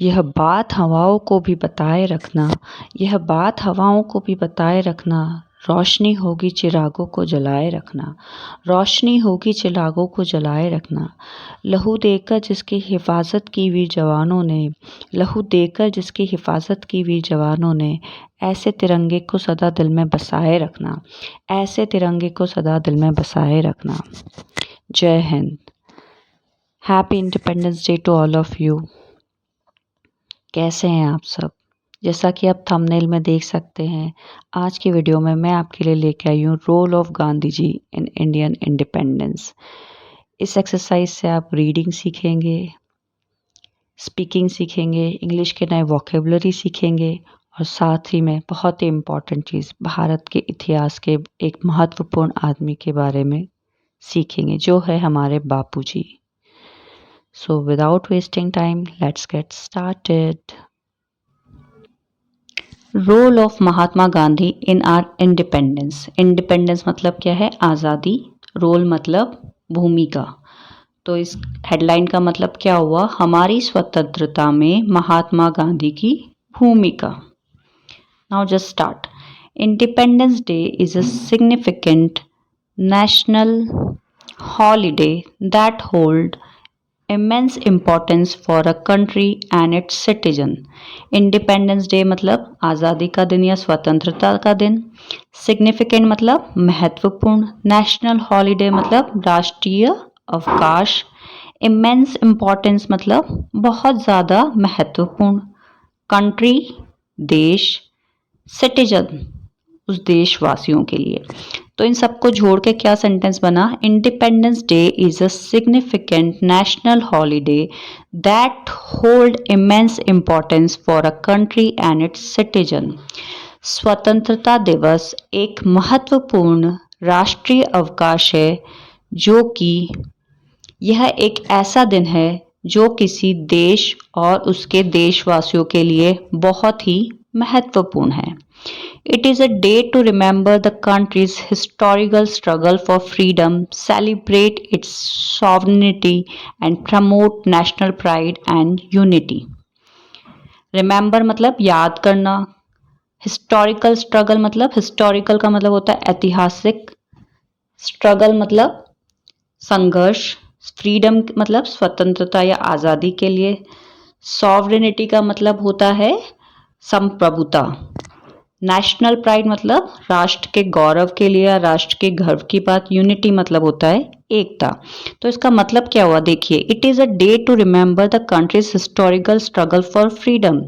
यह बात हवाओं को भी बताए रखना, यह बात हवाओं को भी बताए रखना, रोशनी होगी चिरागों को जलाए रखना, रोशनी होगी चिरागों को जलाए रखना। लहू देकर जिसकी हिफाजत की वीर जवानों ने, लहू देकर जिसकी हिफाजत की वीर जवानों ने, ऐसे तिरंगे को सदा दिल में बसाए रखना, ऐसे तिरंगे को सदा दिल में बसाए रखना। जय Hind. Happy independence day to all of you. कैसे हैं आप सब? जैसा कि आप थंबनेल में देख सकते हैं, आज की वीडियो में मैं आपके लिए लेके आई हूँ role of Gandhi ji in Indian independence. इस एक्सरसाइज से आप रीडिंग सीखेंगे, स्पीकिंग सीखेंगे, इंग्लिश के नए वोकेबलरी सीखेंगे और साथ ही में बहुत ही इम्पॉर्टेंट चीज़, भारत के इतिहास के एक महत्वपूर्ण आदमी के बारे में सीखेंगे जो है हमारे Bapu ji. So without wasting time, let's get started. Role of Mahatma Gandhi in our independence. Independence मतलब क्या है? आज़ादी। रोल मतलब भूमिका। तो इस हेडलाइन का मतलब क्या हुआ? हमारी स्वतंत्रता में महात्मा गांधी की भूमिका। Now just start. Independence day is a significant national holiday that hold immense importance for a country and its citizen. Independence day मतलब आज़ादी का दिन या स्वतंत्रता का दिन। सिग्निफिकेंट मतलब महत्वपूर्ण। नेशनल हॉलीडे मतलब राष्ट्रीय अवकाश। इमेंस इम्पॉर्टेंस मतलब बहुत ज़्यादा महत्वपूर्ण। कंट्री देश। सिटीजन उस देशवासियों के लिए। तो इन सबको जोड़ के क्या सेंटेंस बना? Independence day is a significant national holiday that hold immense importance for a country and it's citizen. स्वतंत्रता दिवस एक महत्वपूर्ण राष्ट्रीय अवकाश है जो कि यह एक ऐसा दिन है जो किसी देश और उसके देशवासियों के लिए बहुत ही महत्वपूर्ण है। It is a day to remember the country's historical struggle for freedom, celebrate its sovereignty, and promote national pride and unity. Remember मतलब याद करना। Historical struggle मतलब historical का मतलब होता है ऐतिहासिक। Struggle मतलब संघर्ष। Freedom मतलब स्वतंत्रता या आज़ादी के लिए। Sovereignty का मतलब होता है संप्रभुता। नेशनल प्राइड मतलब राष्ट्र के गौरव के लिए, राष्ट्र के गर्व की बात। यूनिटी मतलब होता है एकता। तो इसका मतलब क्या हुआ? देखिए, it is a day to remember the country's historical struggle for freedom.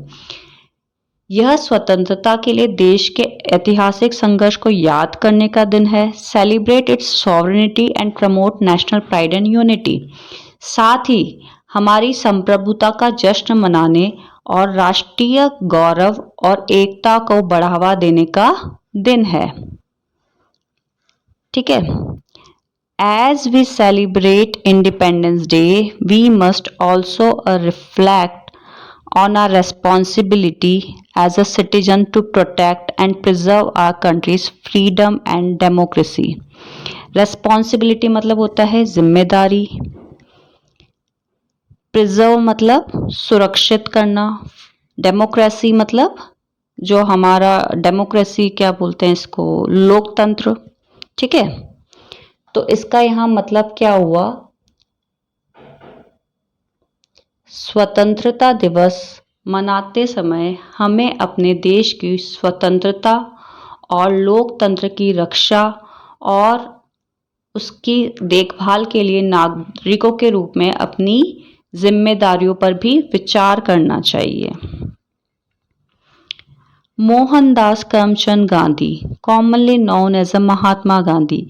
यह स्वतंत्रता के लिए देश के ऐतिहासिक संघर्ष को याद करने का दिन है। Celebrate it's sovereignty and promote national pride and unity. साथ ही हमारी संप्रभुता का जश्न मनाने और राष्ट्रीय गौरव और एकता को बढ़ावा देने का दिन है। ठीक है। As we celebrate independence day we must also reflect on our responsibility as a citizen to protect and preserve our country's freedom and democracy. Responsibility मतलब होता है जिम्मेदारी। प्रिजर्व मतलब सुरक्षित करना। डेमोक्रेसी मतलब जो हमारा डेमोक्रेसी क्या बोलते हैं इसको? लोकतंत्र। ठीक है। तो इसका यहाँ मतलब क्या हुआ? स्वतंत्रता दिवस मनाते समय हमें अपने देश की स्वतंत्रता और लोकतंत्र की रक्षा और उसकी देखभाल के लिए नागरिकों के रूप में अपनी जिम्मेदारियों पर भी विचार करना चाहिए। Mohandas Karamchand Gandhi, commonly known as Mahatma Gandhi,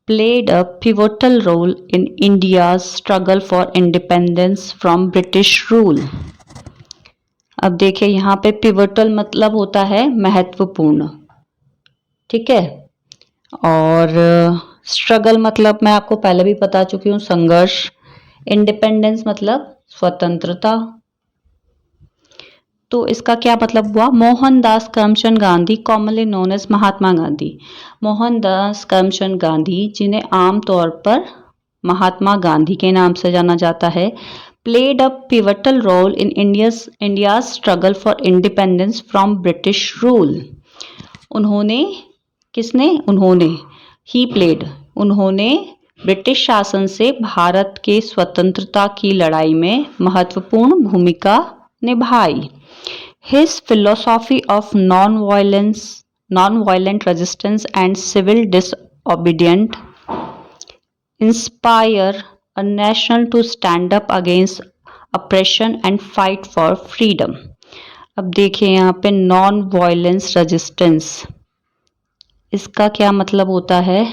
played a pivotal role in India's struggle for independence from British rule. अब देखिए यहाँ पे pivotal मतलब होता है महत्वपूर्ण। ठीक है। और स्ट्रगल मतलब मैं आपको पहले भी बता चुकी हूँ, संघर्ष। इंडिपेंडेंस मतलब स्वतंत्रता। तो इसका क्या मतलब हुआ? Mohandas Karamchand Gandhi, commonly known as Mahatma Gandhi. Mohandas Karamchand Gandhi, जिन्हें आमतौर पर महात्मा गांधी के नाम से जाना जाता है, played a pivotal role in India's struggle for independence from British rule. उन्होंने ही प्लेड उन्होंने ब्रिटिश शासन से भारत के स्वतंत्रता की लड़ाई में महत्वपूर्ण भूमिका निभाई. His philosophy of non-violent resistance and civil disobedience inspire a nation to stand up against oppression and fight for freedom. अब देखिए यहाँ पे नॉन वायलेंस रेजिस्टेंस, इसका क्या मतलब होता है?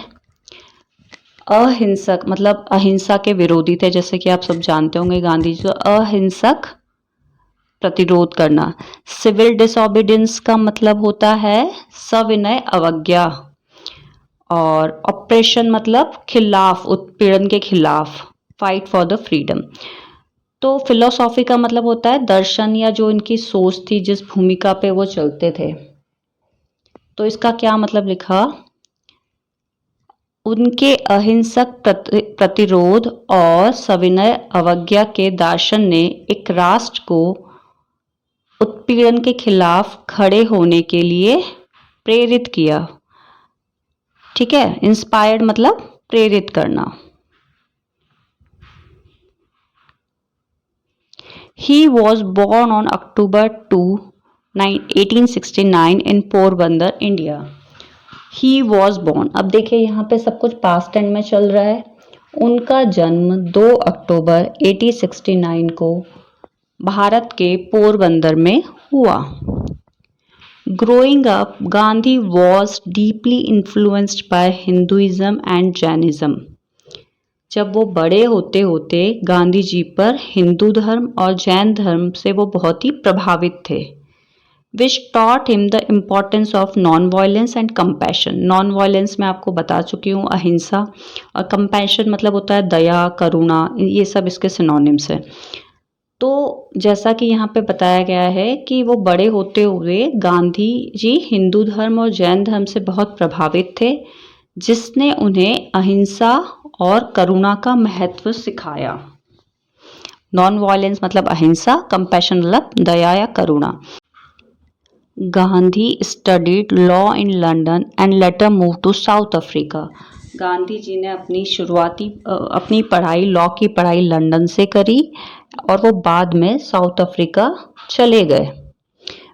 अहिंसक, मतलब अहिंसा के विरोधी थे, जैसे कि आप सब जानते होंगे गांधी जी. अहिंसक प्रतिरोध करना. सिविल डिसओबीडियंस का मतलब होता है सविनय अवज्ञा. और ऑपरेशन मतलब खिलाफ, उत्पीड़न के खिलाफ, फाइट फॉर द फ्रीडम. तो फिलोसॉफी का मतलब होता है दर्शन या जो इनकी सोच थी, जिस भूमिका पे वो चलते थे. तो इसका क्या मतलब लिखा? उनके अहिंसक प्रतिरोध और सविनय अवज्ञा के दर्शन ने एक राष्ट्र को उत्पीड़न के खिलाफ खड़े होने के लिए प्रेरित किया. ठीक है, इंस्पायर्ड मतलब प्रेरित करना. He was born on October 2, 1869 in Porbandar, India. He was born. अब देखिए यहाँ पे सब कुछ पास्ट टेंस में चल रहा है. उनका जन्म 2 अक्टूबर 1869 को भारत के पोरबंदर में हुआ. Growing up, Gandhi was deeply influenced by Hinduism and Jainism. जब वो बड़े होते होते गांधी जी पर हिंदू धर्म और जैन धर्म से वो बहुत ही प्रभावित थे. Which taught him the importance of non-violence and compassion. Non-violence मैं आपको बता चुकी हूँ, अहिंसा, और compassion मतलब होता है दया, करुणा, ये सब इसके सिनोनिम्स है. तो जैसा कि यहाँ पे बताया गया है कि वो बड़े होते हुए गांधी जी हिंदू धर्म और जैन धर्म से बहुत प्रभावित थे, जिसने उन्हें अहिंसा और करुणा का महत्व सिखाया. नॉन वायलेंस मतलब अहिंसा, कंपैशन मतलब दया या करुणा. Gandhi studied law in London and later move to South Africa. Gandhi ji ने अपनी पढ़ाई, लॉ की पढ़ाई लंदन से करी और वो बाद में साउथ अफ्रीका चले गए.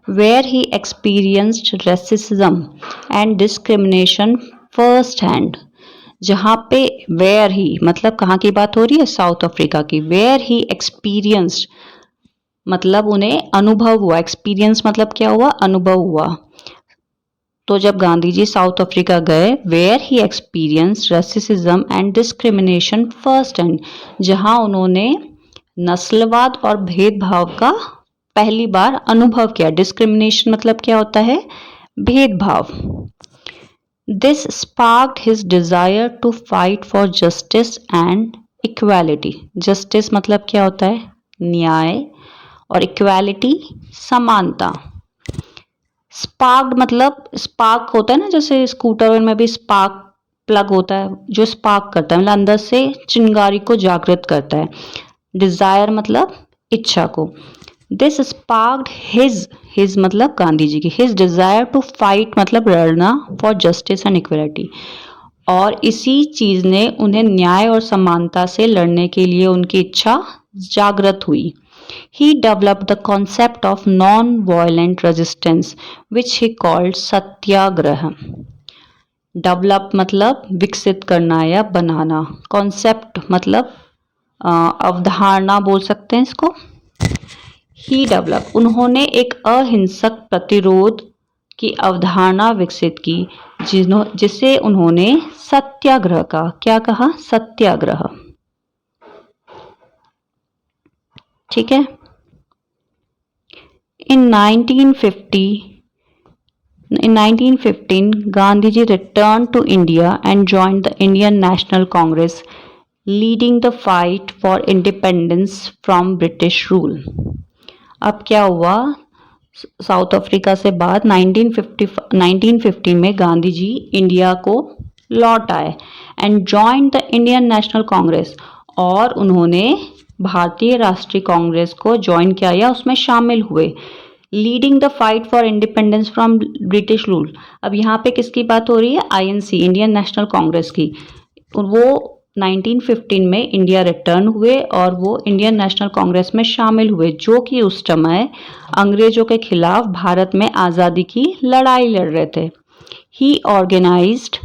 Where he experienced racism and discrimination first hand. जहाँ पे वेयर ही मतलब कहाँ की बात हो रही है? साउथ अफ्रीका की. वेयर ही एक्सपीरियंस्ड मतलब उन्हें अनुभव हुआ. एक्सपीरियंस मतलब क्या हुआ? अनुभव हुआ. तो जब गांधी जी साउथ अफ्रीका गए, where he experience racism and discrimination first hand, जहां उन्होंने नस्लवाद और भेदभाव का पहली बार अनुभव किया. डिस्क्रिमिनेशन मतलब क्या होता है? भेदभाव. This sparked his desire to fight for justice and equality. Justice मतलब क्या होता है? न्याय, और इक्वालिटी समानता. स्पार्क्ड मतलब स्पार्क होता है ना, जैसे स्कूटर में भी स्पार्क प्लग होता है जो स्पार्क करता है, मतलब अंदर से चिंगारी को जागृत करता है. डिजायर मतलब इच्छा को. दिस स्पार्क्ड हिज मतलब गांधी जी की. हिज डिजायर टू फाइट मतलब लड़ना, फॉर जस्टिस एंड इक्वलिटी. और इसी चीज ने उन्हें न्याय और समानता से लड़ने के लिए उनकी इच्छा जागृत हुई. He developed the concept of non-violent resistance, which he called Satyagraha. Develop मतलब विकसित करना या बनाना. कॉन्सेप्ट मतलब अवधारणा बोल सकते हैं इसको. ही डेवलप उन्होंने एक अहिंसक प्रतिरोध की अवधारणा विकसित की, जिसे उन्होंने सत्याग्रह का क्या कहा? सत्याग्रह. ठीक है. In 1915, Gandhiji returned to India and joined the Indian National Congress, leading the fight for independence from British rule. अब क्या हुआ? साउथ अफ्रीका से बाद 1950 में गांधी जी इंडिया को लौट आए and joined the Indian national Congress, और उन्होंने भारतीय राष्ट्रीय कांग्रेस को ज्वाइन किया या उसमें शामिल हुए। Leading the fight for independence from British rule. अब यहाँ पे किसकी बात हो रही है? आईएनसी, इंडियन नेशनल कांग्रेस की। वो 1915 में इंडिया रिटर्न हुए और वो इंडियन नेशनल कांग्रेस में शामिल हुए, जो कि उस समय अंग्रेजों के खिलाफ भारत में आज़ादी की लड़ाई लड़ रहे थे। ही organised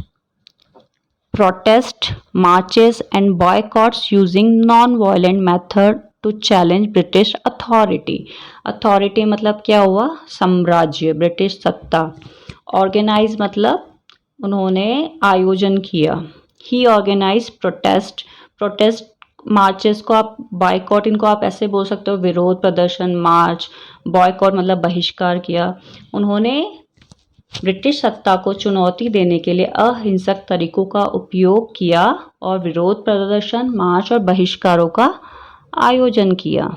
protest marches and boycotts using non-violent method to challenge British authority। authority मतलब क्या हुआ? साम्राज्य, ब्रिटिश सत्ता। ऑर्गेनाइज मतलब उन्होंने आयोजन किया। ही ऑर्गेनाइज प्रोटेस्ट मार्चेस को आप बॉयकॉट, इनको आप ऐसे बोल सकते हो, विरोध प्रदर्शन, मार्च। बॉयकॉट मतलब बहिष्कार किया। उन्होंने ब्रिटिश सत्ता को चुनौती देने के लिए अहिंसक तरीकों का उपयोग किया और विरोध प्रदर्शन, मार्च और बहिष्कारों का आयोजन किया।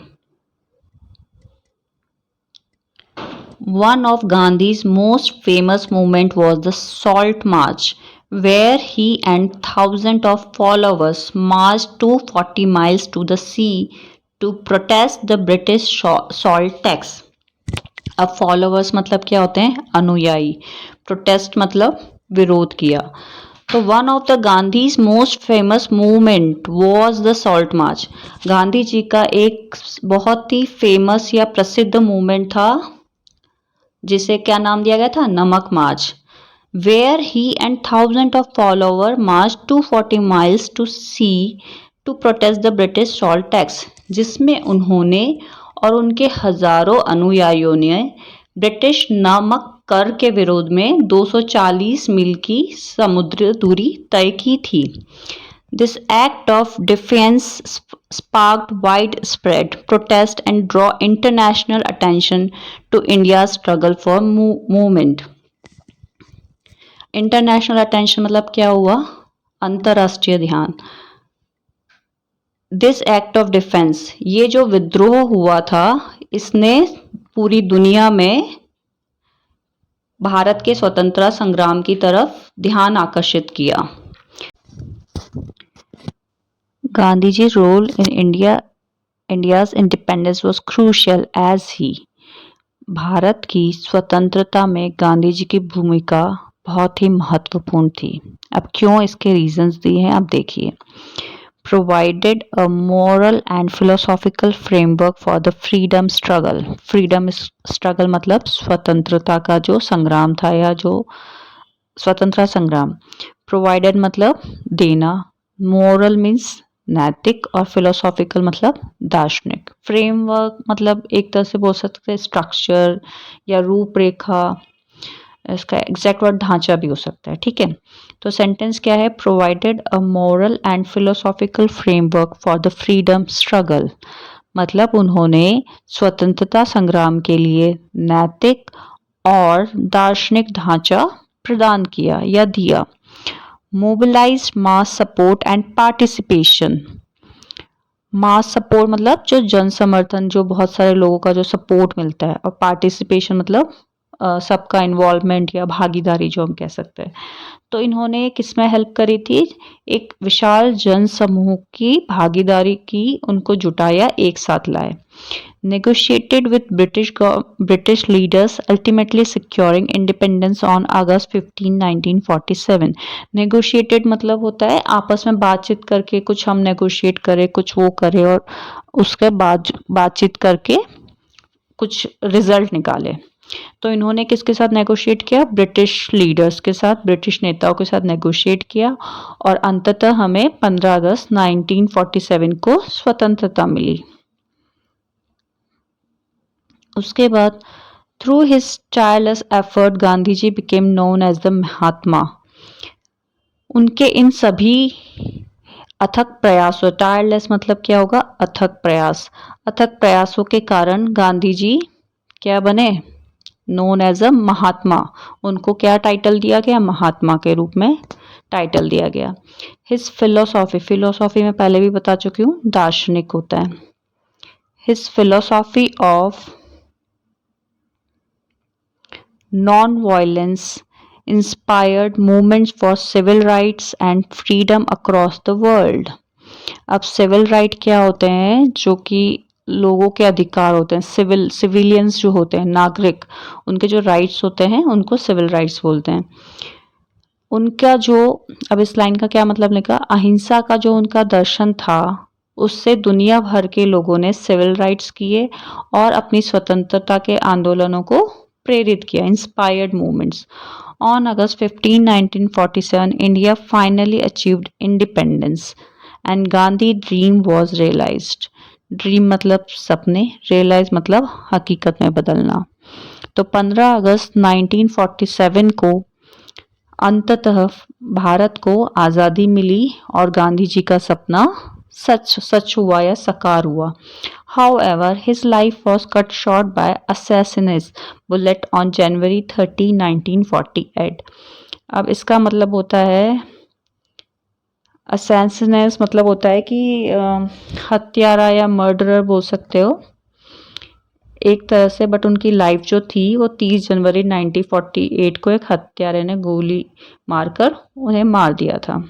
One of Gandhi's most famous movement was the Salt March, where he and thousands of followers marched 240 miles to the sea to protest the British salt tax। अब फॉलोवर्स मतलब क्या होते हैं? अनुयायी। प्रोटेस्ट मतलब विरोध किया। तो one of the Gandhi's most famous movement was the salt march. Gandhi ji का एक बहुत ही फेमस या प्रसिद्ध मूवमेंट था जिसे क्या नाम दिया गया था? नमक march. Where he and thousand of follower march 240 miles to sea to protest the British salt tax, जिसमें उन्होंने और उनके हजारों अनुयायियों ने ब्रिटिश नमक कर के विरोध में 240 मील की समुद्र दूरी तय की थी। This act of defence sparked widespread protest and draw international attention to India's struggle for movement। International attention मतलब क्या हुआ? अंतरराष्ट्रीय ध्यान। दिस एक्ट ऑफ डिफेंस, ये जो विद्रोह हुआ था, इसने पूरी दुनिया में भारत के स्वतंत्रता संग्राम की तरफ ध्यान आकर्षित किया। Gandhi ji role in India's independence was crucial as he. Bharat की स्वतंत्रता में गांधी जी की भूमिका बहुत ही महत्वपूर्ण थी। अब क्यों, इसके रीजंस दिए हैं, आप देखिए। provided a moral and philosophical framework for the freedom struggle। freedom struggle मतलब स्वतंत्रता का जो संग्राम था या जो स्वतंत्रता संग्राम। provided मतलब देना, moral means नैतिक, और philosophical मतलब दार्शनिक। फ्रेमवर्क मतलब एक तरह से बोल सकते हैं स्ट्रक्चर या रूपरेखा, इसका एग्जैक्ट वर्ड ढांचा भी हो सकता है, ठीक है। तो सेंटेंस क्या है? Provided a moral and philosophical framework for the freedom struggle, मतलब उन्होंने स्वतंत्रता संग्राम के लिए नैतिक और दार्शनिक ढांचा प्रदान किया या दिया। Mobilise mass support and participation. Mass support मतलब जो जन समर्थन, जो बहुत सारे लोगों का जो सपोर्ट मिलता है, और पार्टिसिपेशन मतलब सबका इन्वॉल्वमेंट या भागीदारी जो हम कह सकते हैं। तो इन्होंने किसमें हेल्प करी थी? एक विशाल जन समूह की भागीदारी की, उनको जुटाया, एक साथ लाए। negotiated with British leaders ultimately securing independence on August 15, 1947। negotiated मतलब होता है आपस में बातचीत करके, कुछ हम negotiate करें, कुछ वो करे, और उसके बाद बातचीत करके कुछ रिजल्ट निकाले। तो इन्होंने किसके साथ नेगोशिएट किया? ब्रिटिश लीडर्स के साथ, ब्रिटिश नेताओं के साथ नेगोशिएट किया, और अंततः हमें 15 अगस्त 1947 को स्वतंत्रता मिली। उसके बाद through his tireless effort Gandhi ji became known as the Mahatma. उनके इन सभी अथक प्रयासों, टायरलेस मतलब क्या होगा? अथक प्रयास। अथक प्रयासों के कारण गांधी जी क्या बने? नोन एज अ महात्मा। उनको क्या टाइटल दिया गया? महात्मा के रूप में टाइटल दिया गया। हिज फिलोसॉफी, फिलोसॉफी में पहले भी बता चुकी हूँ, दार्शनिक होता है। His philosophy of non violence inspired movements for civil rights and freedom across the world. अब सिविल राइट क्या होते हैं, जो कि लोगों के अधिकार होते हैं, सिविलियंस जो होते हैं, नागरिक, उनके जो राइट्स होते हैं उनको सिविल राइट्स बोलते हैं। उनका जो, अब इस लाइन का क्या मतलब लिखा, अहिंसा का जो उनका दर्शन था उससे दुनिया भर के लोगों ने सिविल राइट्स किए और अपनी स्वतंत्रता के आंदोलनों को प्रेरित किया, inspired movements. On August 15, 1947 India finally achieved independence and Gandhi dream was realised. Dream मतलब सपने, रियलाइज मतलब हकीकत में बदलना। तो 15 अगस्त 1947 को अंततः भारत को आज़ादी मिली और गांधी जी का सपना सच हुआ या साकार हुआ। However, his life was cut short by assassin's bullet on January 30, 1948। अब इसका मतलब होता है, असैसिनेस मतलब होता है कि हत्यारा या मर्डरर बोल सकते हो एक तरह से, बट उनकी लाइफ जो थी वो 30 जनवरी 1948 को एक हत्यारे ने गोली मारकर उन्हें मार दिया था।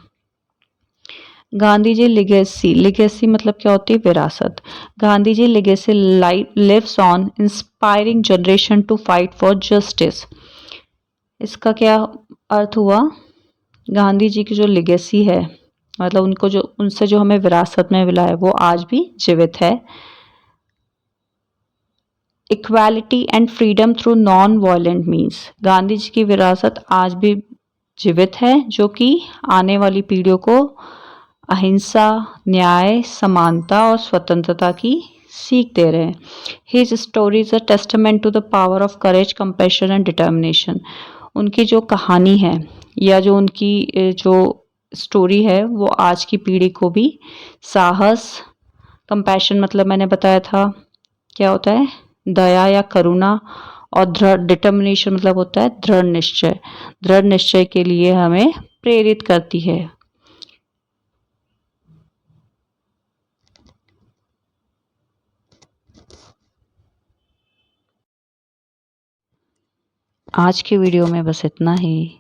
गांधी जी लिगेसी, लिगेसी मतलब क्या होती है, विरासत। Gandhi ji legacy lives on inspiring generation to fight for justice. इसका क्या अर्थ हुआ, गांधी जी की जो लिगेसी है, मतलब उनको जो, उनसे जो हमें विरासत में मिला है वो आज भी जीवित है। Equality and freedom through non violent means, Gandhi ji की विरासत आज भी जीवित है जो कि आने वाली पीढ़ियों को अहिंसा, न्याय, समानता और स्वतंत्रता की सीख दे रहे हैं। His story is a testament to the power of courage, compassion and determination. उनकी जो कहानी है या जो उनकी जो स्टोरी है वो आज की पीढ़ी को भी साहस, कंपैशन मतलब मैंने बताया था क्या होता है, दया या करुणा, और दृढ़, डिटर्मिनेशन मतलब होता है दृढ़ निश्चय, दृढ़ निश्चय के लिए हमें प्रेरित करती है। आज की वीडियो में बस इतना ही।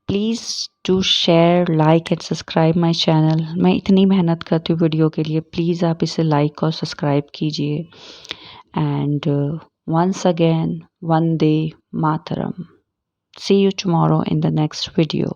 Please do share, like and subscribe my channel. मैं इतनी मेहनत करती हूँ वीडियो के लिए, प्लीज़ आप इसे लाइक और सब्सक्राइब कीजिए। एंड वंस अगेन, वंदे मातरम। See you tomorrow in the next video.